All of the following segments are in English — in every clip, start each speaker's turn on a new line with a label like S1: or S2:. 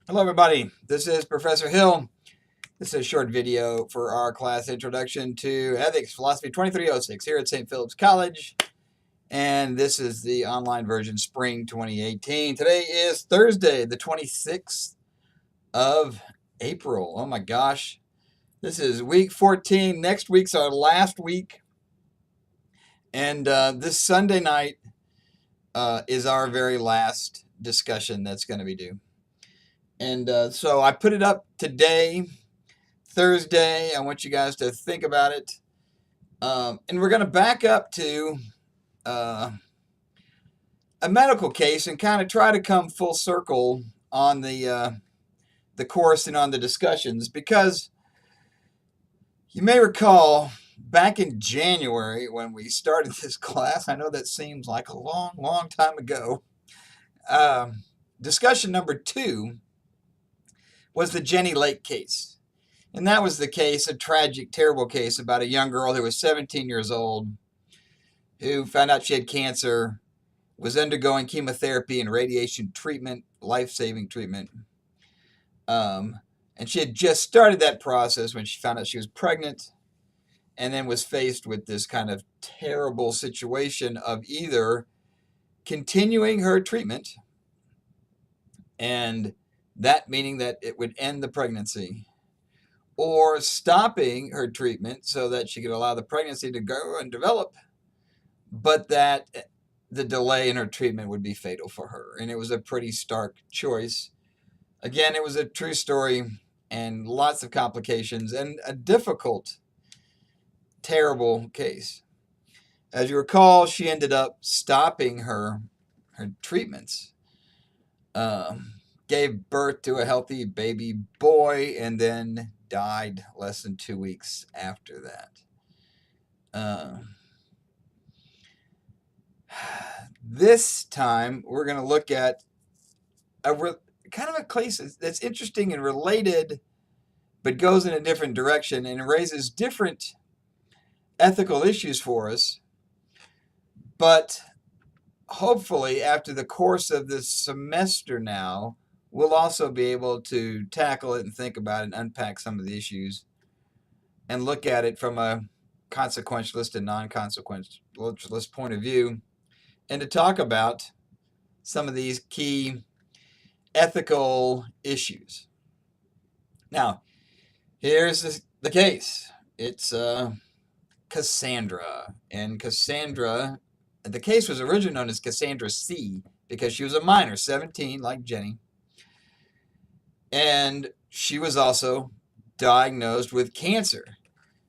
S1: Hello, everybody. This is Professor Hill. This is a short video for our class Introduction to Ethics Philosophy 2306 here at St. Philip's College. And this is the online version, Spring 2018. Today is Thursday, the 26th of April. Oh my gosh. This is week 14. Next week's our last week. And this Sunday night is our very last discussion that's going to be due. And so I put it up today, Thursday. I want you guys to think about it. And we're going to back up to a medical case and kind of try to come full circle on the course and on the discussions, because you may recall back in January when we started this class, I know that seems like a long, long time ago, discussion number 2 was the Jenny Lake case. And that was the case, a tragic, terrible case about a young girl who was 17 years old, who found out she had cancer, was undergoing chemotherapy and radiation treatment, life-saving treatment. And she had just started that process when she found out she was pregnant, and then was faced with this kind of terrible situation of either continuing her treatment, and that meaning that it would end the pregnancy, or stopping her treatment so that she could allow the pregnancy to go and develop, but that the delay in her treatment would be fatal for her. And it was a pretty stark choice. Again, it was a true story and lots of complications and a difficult, terrible case. As you recall, she ended up stopping her treatments, gave birth to a healthy baby boy, and then died less than 2 weeks after that. This time, we're going to look at kind of a case that's interesting and related, but goes in a different direction and raises different ethical issues for us. But hopefully, after the course of this semester now, we'll also be able to tackle it and think about it and unpack some of the issues and look at it from a consequentialist and non-consequentialist point of view, and to talk about some of these key ethical issues. Now, here's the case. It's Cassandra. And Cassandra, the case was originally known as Cassandra C. because she was a minor, 17, like Jenny. And she was also diagnosed with cancer.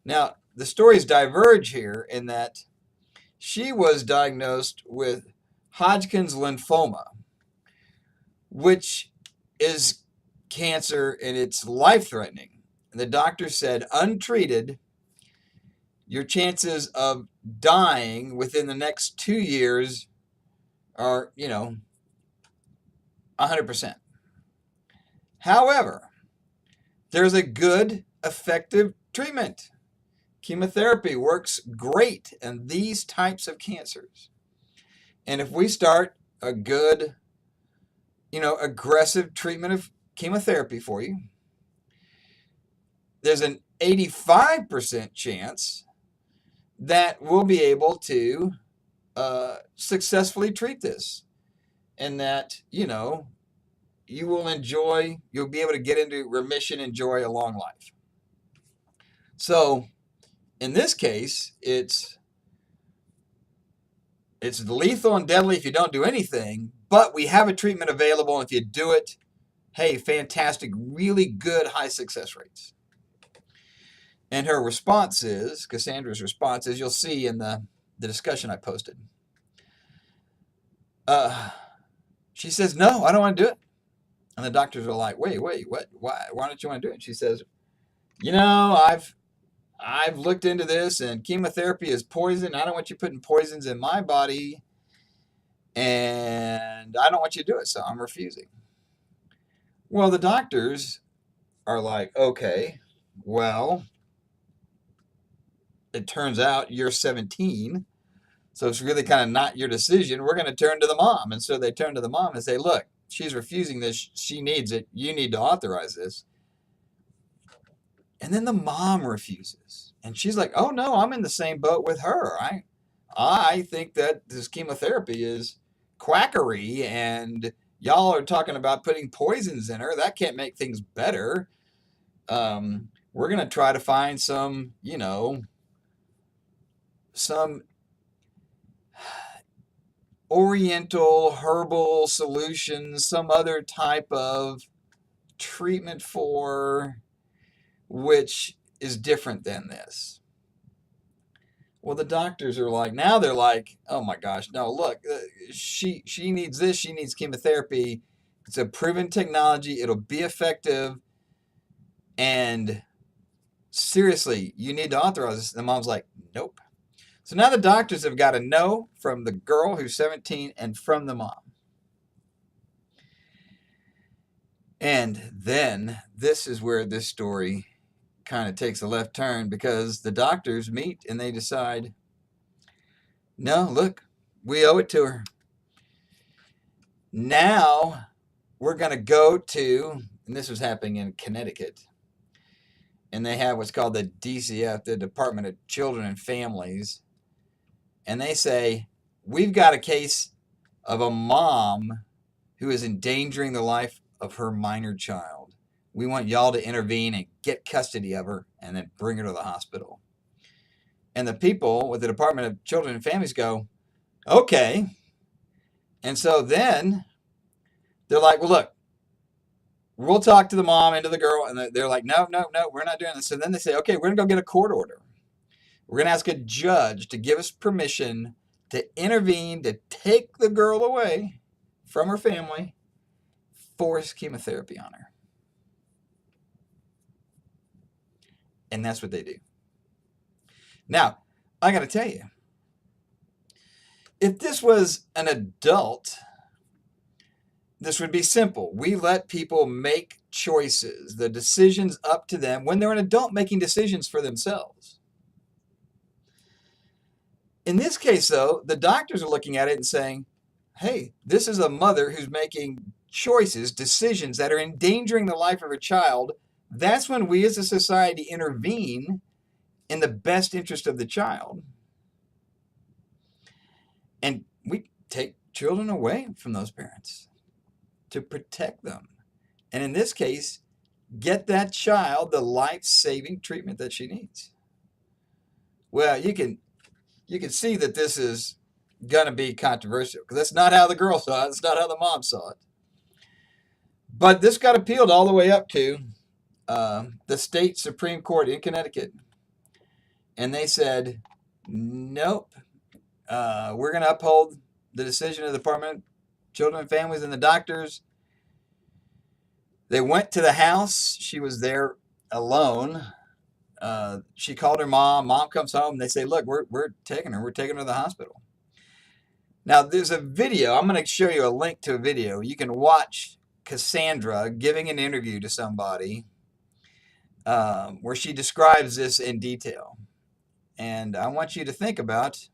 S1: Now, the stories diverge here in that she was diagnosed with Hodgkin's lymphoma, which is cancer and it's life-threatening. And the doctor said, untreated, your chances of dying within the next 2 years are, 100%. However, there's a good, effective treatment. Chemotherapy works great in these types of cancers. And if we start a good, aggressive treatment of chemotherapy for you, there's an 85% chance that we'll be able to successfully treat this, and that, you'll be able to get into remission, enjoy a long life. So in this case, it's lethal and deadly if you don't do anything, but we have a treatment available. If you do it, hey, fantastic, really good high success rates. And her response is, Cassandra's response is, you'll see in the discussion I posted. She says, no, I don't want to do it. And the doctors are like, wait, what? Why don't you want to do it? And she says, I've looked into this, and chemotherapy is poison. I don't want you putting poisons in my body, and I don't want you to do it, so I'm refusing. Well, the doctors are like, okay, well, it turns out you're 17, so it's really kind of not your decision. We're going to turn to the mom. And so they turn to the mom and say, look, she's refusing this. She needs it. You need to authorize this. And then the mom refuses. And she's like, oh no, I'm in the same boat with her. I think that this chemotherapy is quackery, and y'all are talking about putting poisons in her. That can't make things better. We're going to try to find some, some oriental herbal solutions, some other type of treatment for which is different than this. Well, the doctors are like, now they're like, oh my gosh, no, look, she needs this, she needs chemotherapy. It's a proven technology, it'll be effective, and seriously, you need to authorize this. And the mom's like, nope. So now the doctors have got a no from the girl who's 17 and from the mom. And then this is where this story kind of takes a left turn, because the doctors meet and they decide, no, look, we owe it to her. Now we're going to go to, and this was happening in Connecticut, and they have what's called the DCF, the Department of Children and Families, and they say, we've got a case of a mom who is endangering the life of her minor child. We want y'all to intervene and get custody of her and then bring her to the hospital. And the people with the Department of Children and Families go, okay. And so then they're like, well, look, we'll talk to the mom and to the girl. And they're like, no, we're not doing this. So then they say, okay, we're going to go get a court order. We're going to ask a judge to give us permission to intervene, to take the girl away from her family, force chemotherapy on her. And that's what they do. Now, I got to tell you, if this was an adult, this would be simple. We let people make choices, the decisions up to them when they're an adult making decisions for themselves. In this case, though, the doctors are looking at it and saying, hey, this is a mother who's making choices, decisions that are endangering the life of her child. That's when we as a society intervene in the best interest of the child. And we take children away from those parents to protect them. And in this case, get that child the life-saving treatment that she needs. Well, you can see that this is going to be controversial, because that's not how the girl saw it. It's not how the mom saw it. But this got appealed all the way up to the state Supreme Court in Connecticut. And they said, nope, we're going to uphold the decision of the Department of Children and Families and the doctors. They went to the house. She was there alone. She called her mom. Mom comes home. They say, look, we're taking her. We're taking her to the hospital. Now, there's a video. I'm going to show you a link to a video. You can watch Cassandra giving an interview to somebody where she describes this in detail. And I want you to think about,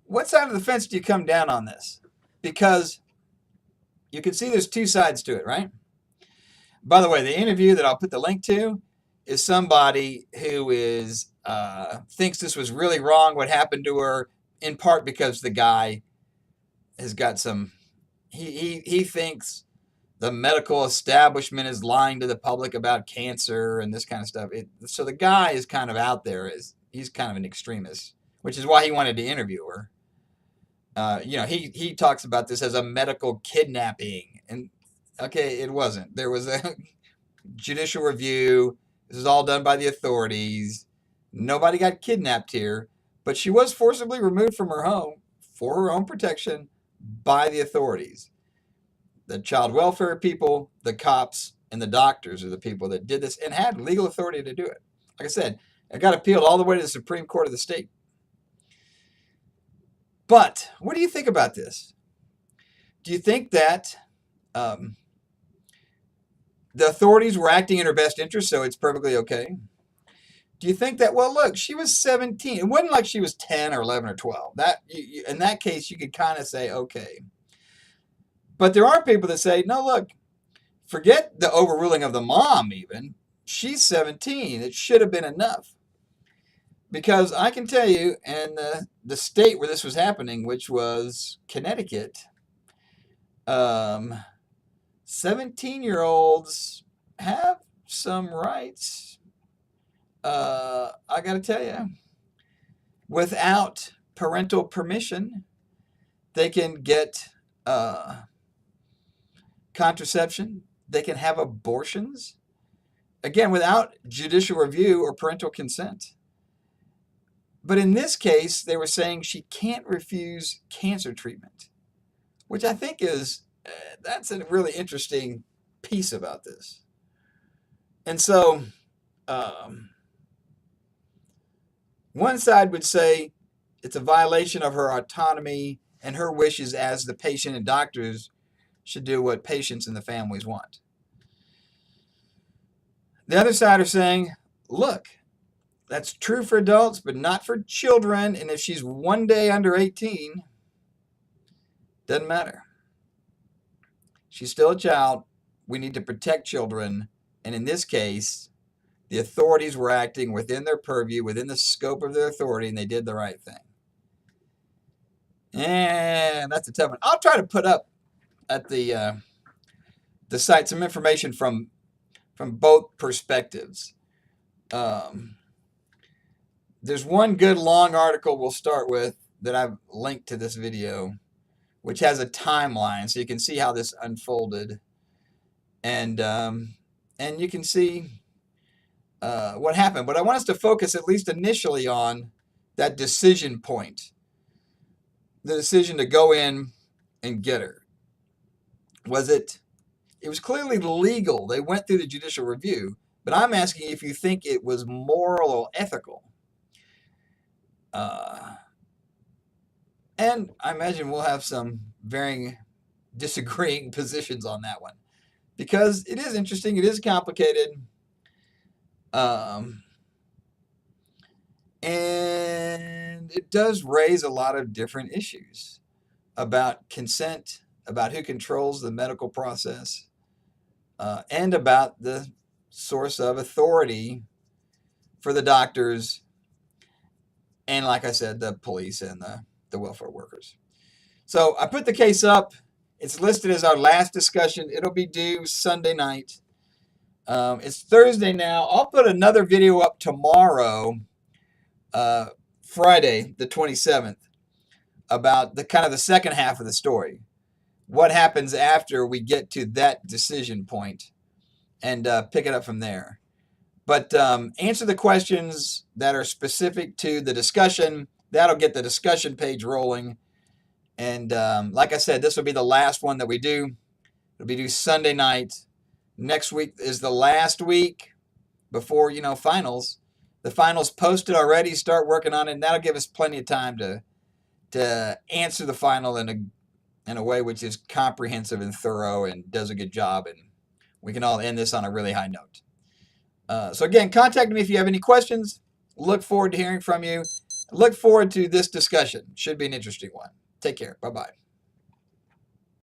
S1: what side of the fence do you come down on this? Because you can see there's two sides to it, right? By the way, the interview that I'll put the link to is somebody who is thinks this was really wrong, what happened to her, in part because the guy has got some, he thinks the medical establishment is lying to the public about cancer and this kind of stuff. So the guy is kind of out there. He's kind of an extremist, which is why he wanted to interview her. He talks about this as a medical kidnapping. And, okay, it wasn't. There was a judicial review. This is all done by the authorities. Nobody got kidnapped here. But she was forcibly removed from her home for her own protection by the authorities. The child welfare people, the cops, and the doctors are the people that did this and had legal authority to do it. Like I said, it got appealed all the way to the Supreme Court of the state. But what do you think about this? Do you think that the authorities were acting in her best interest, so it's perfectly okay? Do you think that, well, look, she was 17. It wasn't like she was 10 or 11 or 12. In that case, you could kind of say, okay. But there are people that say, no, look, forget the overruling of the mom even. She's 17. It should have been enough. Because I can tell you, in the state where this was happening, which was Connecticut, 17-year-olds have some rights. I got to tell you, without parental permission, they can get contraception. They can have abortions. Again, without judicial review or parental consent. But in this case, they were saying she can't refuse cancer treatment, which I think is, that's a really interesting piece about this. And so one side would say it's a violation of her autonomy and her wishes as the patient, and doctors should do what patients and the families want. The other side are saying, look, that's true for adults, but not for children. And if she's one day under 18, doesn't matter. She's still a child. We need to protect children. And in this case, the authorities were acting within their purview, within the scope of their authority, and they did the right thing. And that's a tough one. I'll try to put up at the site some information from both perspectives. There's one good long article we'll start with that I've linked to this video, which has a timeline, so you can see how this unfolded, and you can see what happened. But I want us to focus at least initially on that decision point, the decision to go in and get her. It was clearly legal. They went through the judicial review, but I'm asking if you think it was moral or ethical. And I imagine we'll have some varying, disagreeing positions on that one, because it is interesting. It is complicated. And it does raise a lot of different issues about consent, about who controls the medical process, and about the source of authority for the doctors, and like I said, the police and the welfare workers. So I put the case up. It's listed as our last discussion. It'll be due Sunday night. It's Thursday now. I'll put another video up tomorrow, Friday the 27th, about the kind of the second half of the story. What happens after we get to that decision point, and pick it up from there. But answer the questions that are specific to the discussion. That'll get the discussion page rolling. And like I said, this will be the last one that we do. It'll be due Sunday night. Next week is the last week before, finals. The finals posted already. Start working on it, and that'll give us plenty of time to answer the final in a way which is comprehensive and thorough and does a good job. And we can all end this on a really high note. So again, contact me if you have any questions. Look forward to hearing from you. Look forward to this discussion. Should be an interesting one. Take care. Bye-bye.